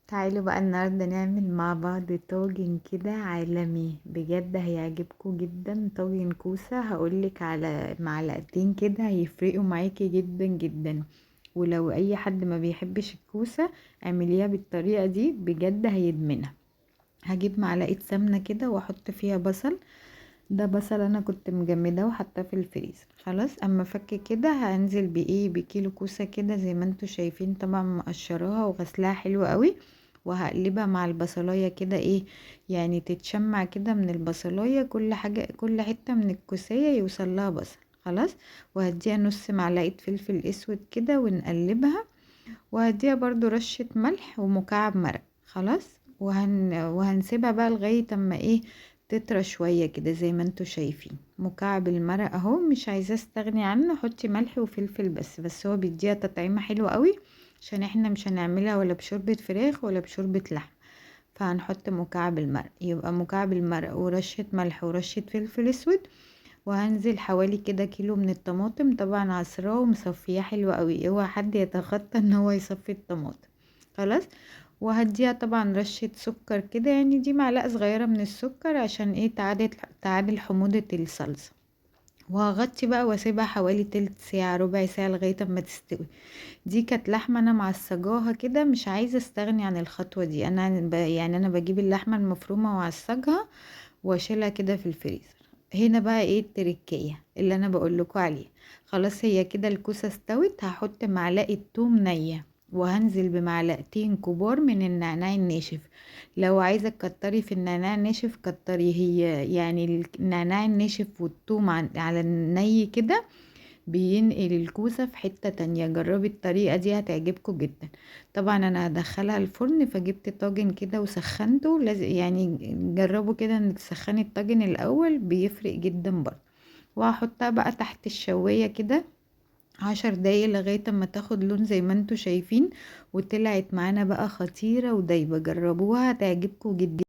تعالوا بقى النهاردة نعمل مع بعض طاجن كده عالمي، بجد هيعجبكم جدا. طاجن كوسة هقولك على معلقتين كده هيفرقوا معاكي جدا جدا. ولو اي حد ما بيحبش الكوسة اعمليها بالطريقة دي بجد هيدمنها. هجيب معلقة سمنة كده واحط فيها بصل. ده بصل انا كنت مجمده وحطاه في الفريزر. خلاص اما فك كده هنزل بكيلو كوسه كده زي ما انتوا شايفين، طبعا مقشراها وغسلها حلو قوي. وهقلبها مع البصلايه كده يعني تتشمع كده من البصلايه، كل حاجه كل حته من الكوسيه يوصل لها بصل. خلاص. وهديها نص معلقه فلفل اسود كده ونقلبها. وهديها برضو رشه ملح ومكعب مرق. خلاص. وهنسيبها بقى لغايه اما تطرى شويه كده زي ما انتوا شايفين. مكعب المرق اهو، مش عايزه استغني عنه، حطي ملح وفلفل بس هو بيديها تطعيمه حلوه قوي. عشان احنا مش هنعملها ولا بشوربه فراخ ولا بشوربه لحم. فهنحط مكعب المرق، يبقى مكعب المرق ورشه ملح ورشه فلفل اسود. وهنزل حوالي كده كيلو من الطماطم، طبعا عصراه ومصفياه حلو قوي، اوعى حد يتخطى ان هو يصفي الطماطم. خلاص. وهديها طبعا رشة سكر كده، يعني دي معلقة صغيرة من السكر عشان تعادل حموضة الصلصة. وهغطي بقى واسيبها حوالي تلت ساعة ربع ساعة لغاية اما تستوي. دي كانت لحمة انا معصجاها كده، مش عايزة استغني عن الخطوة دي. يعني انا بجيب اللحمة المفرومة واعصجها واشيلها كده في الفريزر. هنا بقى التركية اللي انا بقولكوا عليها. خلاص هي كده الكوسة استوت، هحط معلقة توم نية. وهنزل بمعلقتين كبار من النعناع الناشف. لو عايزة تكتري في النعناع الناشف كتري، هي يعني النعناع الناشف والثوم على الني كده بينقل الكوسة في حتة تانية. جربي الطريقة دي هتعجبكم جدا. طبعا انا هدخلها الفرن، فجبت طاجن كده وسخنته. لازم يعني جربوا كده انك تسخني الطاجن الاول، بيفرق جدا برضه. وهحطها بقى تحت الشواية كده 10 دقايق لغاية اما تاخد لون زي ما انتوا شايفين. وطلعت معانا بقى خطيرة ودايبة، جربوها هتعجبكم جدا.